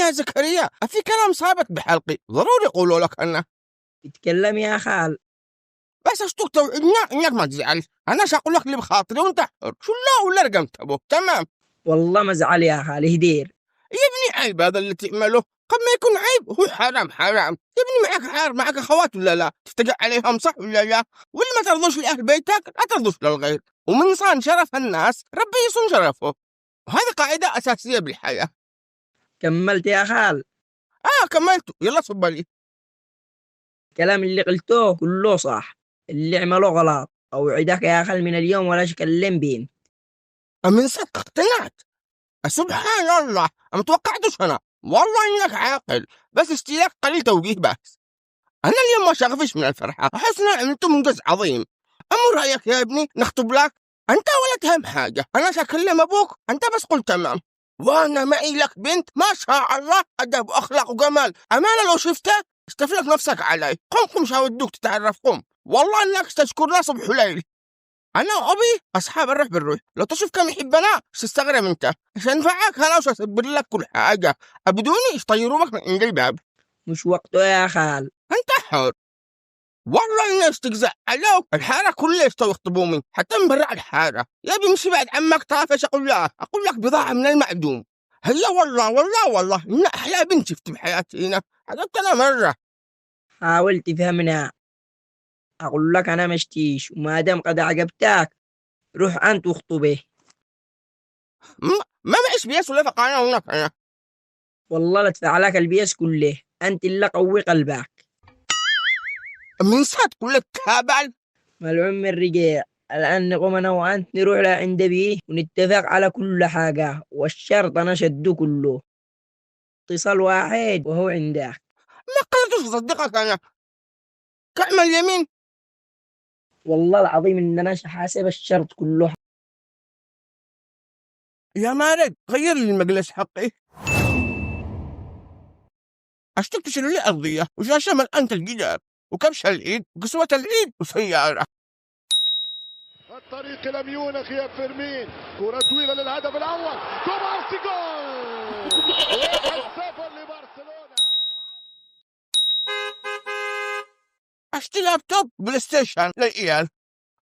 يا زكريا، في كلام ثابت بحلقي ضروري يقولوا لك أنا. اتكلم يا خال. بس اشتوك توعدني إنك ما تزعل، أنا شاقول لك اللي بخاطري وأنت حر، شو لا ولا رقمت أبوه. تمام. والله ما زعل يا خال، هدير. يا ابني عيب هذا اللي تعمله، قد ما يكون عيب هو حرام حرام. يا ابني معك أخوات ولا لا؟ تفتقع عليهم صح ولا لا؟ واللي ما ترضوش لأهل بيتك لا ترضوش للغير، ومن صان شرف الناس ربي يصون شرفه، وهذه قاعدة أساسية بالحياة. كملت يا خال؟ كملت. يلا صب لي. الكلام اللي قلته كله صح، اللي عمله غلط. أوعدك يا خال من اليوم ولا أتكلم بين. من صدق اقتنعت. سبحان الله، ما توقعتش أنا والله إنك عاقل، بس اشتياق قليل توجيه بس. أنا اليوم ما شغفش من الفرحة، أحس إن عملت منجز عظيم. أما رأيك يا ابني نخطب لك؟ أنت ولا تهم حاجة، أنا سأكلم أبوك، أنت بس قل تمام. وأنا معي لك بنت ما شاء الله، أدب وأخلاق وجمال، أمانة لو شفتها استفلك نفسك علي. قم شاودوك تتعرف، قم والله إنك تشكرنا صبح وليل. أنا وأبي أصحاب الروح بالروح، لو تشوف كم يحبنا تستغرب أنت. عشان نفعك أنا وأسبر لك كل حاجة، أبدوني يطيروا بك من عند الباب. مش وقته يا خال. أنت حر. والله الناس تجزع عليك، الحارة كلها يستوي يخطبوني حتى من برا الحارة. يا بمشي بعد عمك طافش. أقول لك بضاعة من المعدوم. هي والله إن أحلى بنت شفت بحياتي هنا، عجبت أنا مرة. حاول تفهمنا. أقول لك أنا مشتيش، وما دام قد عجبتك روح أنت واخطبه. ما معيش بيس ولا فقانا هناك أنا. والله لا تدفع لك البيس كله، أنت اللي قوي قلبك. من ساعة كل تابع. ملعون من الرجال. الآن نقوم أنا وأنت نروح لعند بيه ونتفق على كل حاجة، والشرط أنا شده كله. اتصال واحد وهو عندك. ما قدرتش أصدقك أنا. كعمل اليمين. والله العظيم إن أنا حاسب الشرط كله. يا مارد غير لي المجلس حقي. أشتك تشيلوا لي أرضية وشاشة ملأنة الجدار وكبش العيد وقسوة العيد وسيارة. الطريق لم يونخ يا فيرمين، كرة طويلة للهدف الأول، كوبارسي جول 1-0 لبرشلونة. أشتري لابتوب بلاي ستيشن للعيال.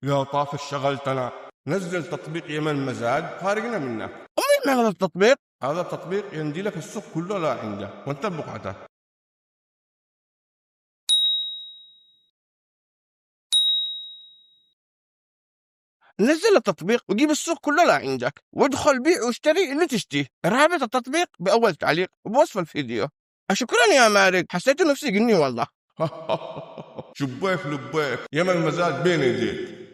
يا طاف شغلتنا، نزل تطبيق يمن مزاج فارقنا منك. أمي ما هذا التطبيق؟ هذا التطبيق يندي لك السوق كله لا عنده وانت بقعته. نزل التطبيق وجيب السوق كله لا عندك، وادخل بيع واشتري اللي تشتيه. رابط التطبيق بأول تعليق وبوصف الفيديو. شكرا يا مارد، حسيت نفسي جني والله. شبيك لبيك يمن مزاج بين يديك.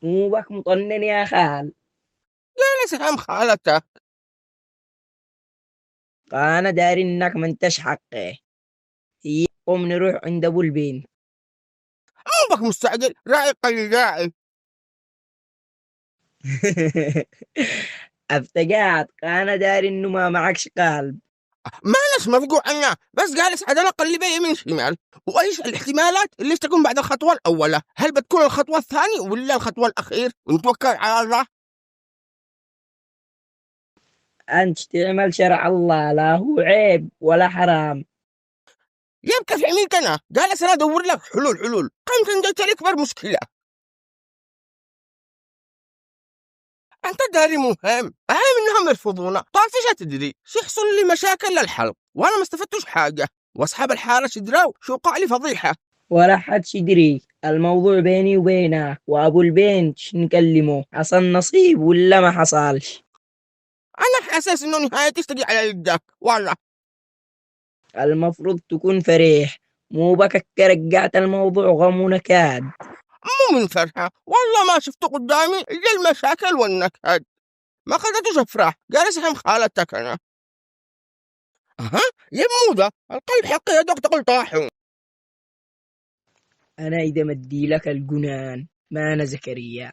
مو بك مطنن يا خال. لا سلام خالته. أنا داري إنك ما انتش حقه. هي قوم نروح عند أبو البين. مو بك مستعجل، راعي قليل راعي. افتقعت. أنا داري إنه ما معكش قلب. مالش مفقوع أنا، بس جالس عدل أقلب يمين شمال، وإيش الاحتمالات اللي تكون بعد الخطوة الأولى؟ هل بتكون الخطوة الثانية ولا الخطوة الأخير؟ ونتوكل على الله. أنت تعمل شرع الله، لا هو عيب ولا حرام. يبقى في عميك أنا جالس أنا أدور لك حلول قمت جيت لك أكبر مشكلة. أنت داري مهم إنهم يرفضونا، طافشة تدري شو يحصل لي مشاكل للحلق وأنا ما استفدتش حاجة، وأصحاب الحارة شدراو شو قع لي فضيحة. ولا حد يدري. الموضوع بيني وبينك وأبو البين نكلمه، حصل نصيب ولا ما حصلش. أنا حاسس إنه نهايتي تجي على يدك والله. المفروض تكون فريح، مو بك رجعت الموضوع غم ونكاد. مو من فرحة والله، ما شفت قدامي إلا المشاكل والنكد. ما قدرتش أفرح، جالس هم خالتك أنا. يا مودة القلب حقي يا دوك تقول طاحون. أنا إذا مدي لك الجنان ما أنا زكريا.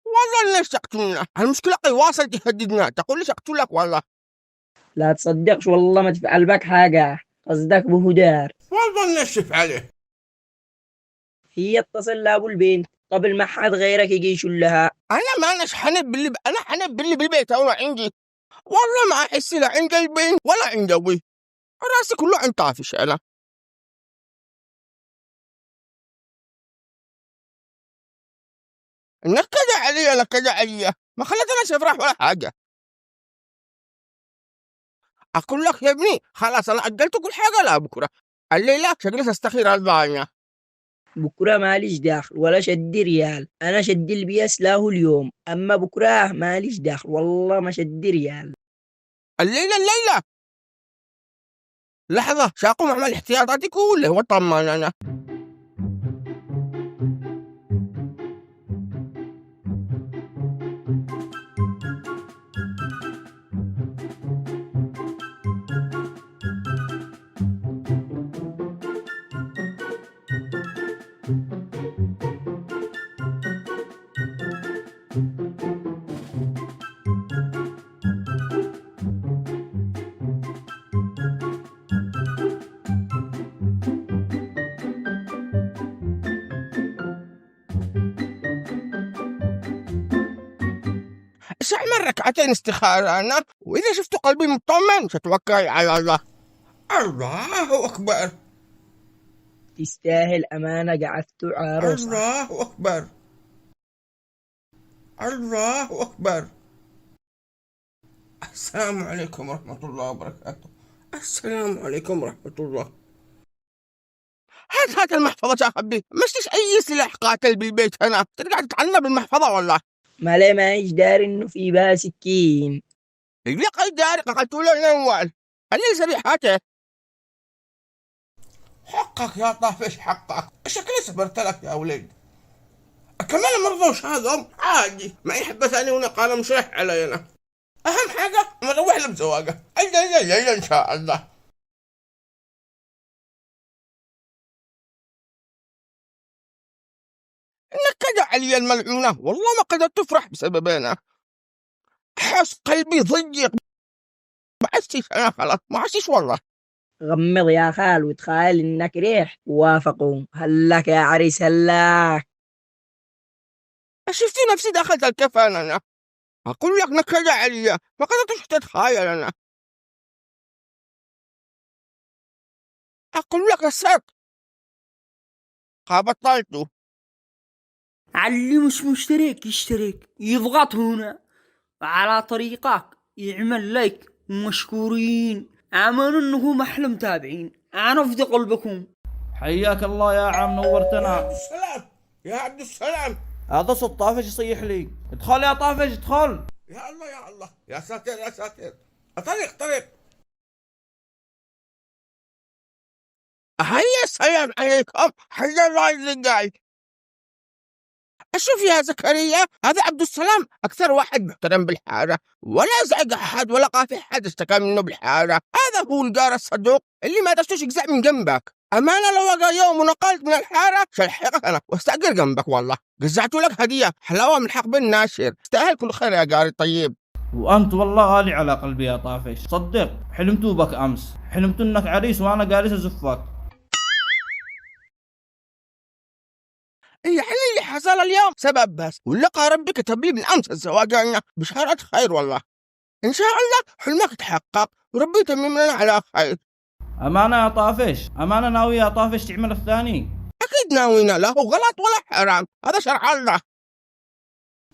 والله ليش تقتلنا؟ المشكلة واصل تهددنا، تقول ليش أقتلك والله. لا تصدقش والله ما تفعل بك حاجة، قصدك بهدار. والله نشف عليه. هي اتصل لأبو البنت قبل ما حد غيرك يجي يشلها. أنا ما أناش حنب أنا حنب اللي بالبيت أنا عندي، والله ما أحس لا عند البين ولا عند أبوي، راسي كله عند طافش أنا. نكد علي نكد علي، ما خلتناش أفرح ولا حاجة. أقول لك يا ابني خلاص أنا أجلت كل حاجة لبكرة، الليلة شكلي تستخير البانيا. بكرة ماليش داخل ولا شدي ريال، أنا شدي البياس له اليوم، أما بكرة ماليش داخل والله ما شدي ريال. الليلة لحظة شاقوم أعمل احتياطاتي كلها وطمن أنا. أعمل ركعتين استخارة أنا، وإذا شفت قلبي مطمن ستوكل على الله. الله أكبر. تستاهل أمانة قعدت عروسة. الله أكبر. الله أكبر. السلام عليكم ورحمة الله وبركاته. السلام عليكم ورحمة الله. هات المحفظة يا أخبي، مشتش أي سلاح قاتل بالبيت هنا، ترجع تتعنى بالمحفظة والله. ما ليه ما إيش دار إنه في بها سكين. يقول قي داري قتلوا له الأموال، خلي سريع هاته. حقك يا طافش حقك، شكلي صبرت لك يا ولد. كمان مرضوش هذا عادي، ما يحب ثاني ونقال مشرح علينا. أهم حاجة نروح له بزواجه، إن شاء الله. إنك كذا علي الملعونة، والله ما قدرت تفرح بسببنا. حس قلبي ضيق، ما عشتش أنا خلاص، ما عشتش والله. غمض يا خال وتخيل إنك ريح وافقوا. هلك يا عريس هلك. شفتي نفسي دخلت الكفن أنا، أقول لك نكد علي، ما قدرتش تتخيل أنا. أقول لك الصدق بطلته. علي مش مشترك يشترك، يضغط هنا على طريقك، يعمل لايك ومشكورين. آمنوا انه محل متابعين، انا في قلبكم. حياك الله يا عم، نورتنا. يا عبد السلام يا عبد السلام. هذا صوت طافش يصيح لي. ادخل يا طافش ادخل. يا الله يا الله، يا ساتر يا ساتر. طريق هيا السلام عليكم، حيا الله اللي أشوف يا زكريا، هذا عبد السلام أكثر واحد محترم بالحارة، ولا زعق أحد ولا قافي حد اشتكى منه بالحارة. هذا هو الجار الصدوق اللي ما تشتوش يجزع من جنبك. أمانة لو وقع يوم ونقلت من الحارة شلحقك أنا واستأجر جنبك والله. جزعت لك هدية حلاوة من حق بالناشر، تستاهل كل خير يا جاري الطيب. وأنت والله غالي على قلبي يا طافش، صدق حلمت بك أمس، حلمت إنك عريس وأنا جالس أزفك. يعني اللي حصل اليوم سبب بس، ولقى ربي كتب لي من أمس الزواج عنا بشارة خير والله. إن شاء الله حلمك يتحقق وربي يتمم لنا على خير. أمانة يا طافش، أمانة ناوي يا طافش تعمل الثاني؟ أكيد ناوينا، لا هو غلط ولا حرام، هذا شرع الله.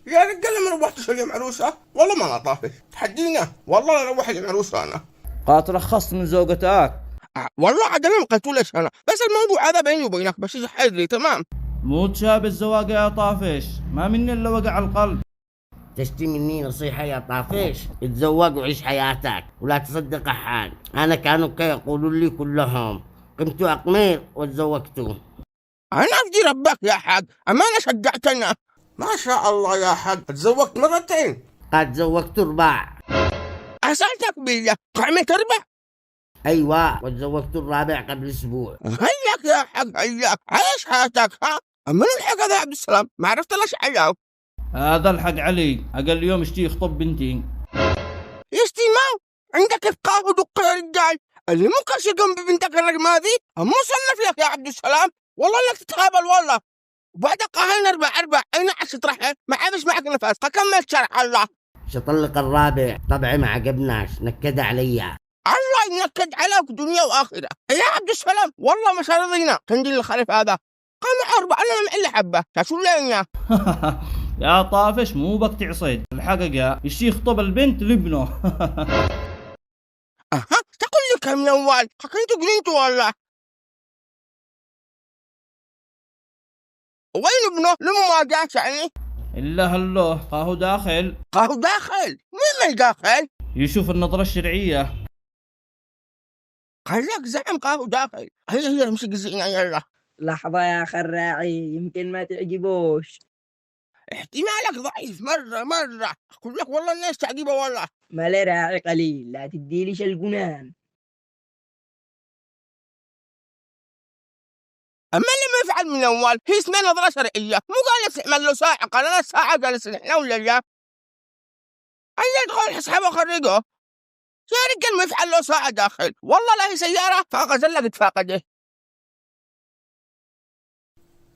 يا رجال ما روحتش اليوم عروسة، والله ما أنا طافش، تحدينا والله لا روح اليوم عروسة أنا. قالت رخصت من زوجتك. والله عدم ما قلتولش أنا، بس الموضوع هذا بيني وبينك بس حذري تمام. مو تشاب الزواج يا طافش، ما مني إلا وقع القلب. تشتي مني نصيحة يا طافش، اتزوج وعيش حياتك ولا تصدق أحد. أنا كانوا يقولوا لي كلهم قمت أقمير وتزوجتوا. أنا أفدي ربك يا حاج، أمانة شجعتنا. ما شاء الله يا حاج، تزوجت مرتين. قد زوجت 4. أسألتك بالله قعمة 4؟ أيوة، وتزوجت الرابع قبل أسبوع. هياك يا حاج هياك، عيش حياتك ها. أما الحق هذا يا عبد السلام ما عرفت ليش عليه. هذا الحق علي، أقل يوم اشتي يخطب بنتي. يشتي ما عندك إفقاه ودق يا رجال، اللي ممكن يقوم ببنتك الرقم هذه مو صنف لك يا عبد السلام، والله انك تتهابل والله. وبعد قاهرنا 4-4 أين عش ترحل ما عادش معك نفس فكمل شرح الله. شطلق الرابع طبعي ما عجبناش، نكد عليا. الله ينكد عليك دنيا وآخرة يا عبد السلام، والله ما رضينا تنجيل الخليف هذا قام 4 أنا معلي حبة شو لين يا طافش مو بك تعصيد الحقيقة الشيخ طب البنت لابنه. أها تقول لك من أول حكيتوا قلنتوا والله. وين ابنه لما ما جاش يعني؟ إلا هلو قاهو داخل قاهو داخل مين ما داخل؟ يشوف النظرة الشرعية. قال لك زعم قاهو داخل. هي امسك زينا يلا. لحظة يا أخ الراعي يمكن ما تعجبوش. احتمالك ضعيف مرة أقول لك والله الناس تعجبه والله. مالي راعي قليل لا تديليش الجنان. أما اللي ما يفعل من أول هي اسمها نظرة شرعية، مو قال يعمل له ساعة قال أنا ساعة جالس نحن ولا لا؟ أي يدخل حسابه وخرجه يا رجال ما يفعل له ساعة داخل، والله لا هي سيارة فغزلة تفاقده.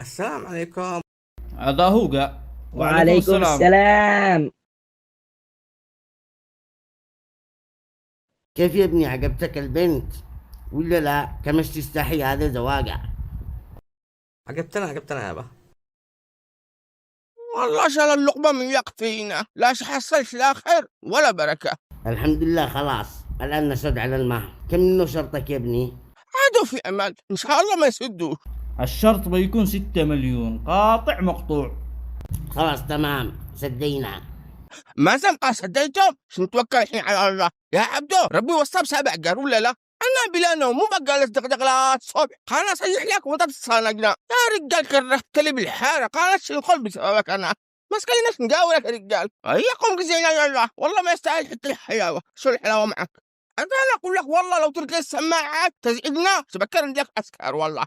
السلام عليكم. هذا هو قا. وعليكم السلام. كيف يا ابني عجبتك البنت ولا لا؟ كمش تستحي هذا زواجع. عجبتنا يابا. والله شال اللقمة من يقفينا لا حصلش لا خير ولا بركة. الحمد لله خلاص الآن نشد على المهر. كم منه شرطك يا ابني؟ عادوا في أمل إن شاء الله ما يسدوه. الشرط بيكون 6 مليون قاطع مقطوع. خلاص تمام سدينا. ما سبقى سديتهم شو نتوكل الحين على الله يا عبدو. ربي وصاب 7 قال ولا لا؟ أنا بلا نوم مو بقى دقدق لا الصبح قال أصيح لك وأنت تصانقنا يا رجال. كرهت لي بالحارة قالت شو الخل بسببك أنا مسكين ناس نقاولك يا رجال. هيكم قزينا يا الله والله ما يستاهل حتى الحلاوة. شو الحلاوة معك؟ أنا أقول لك والله لو تركي السماعات تزعجنا تبكر نديك أسكار والله.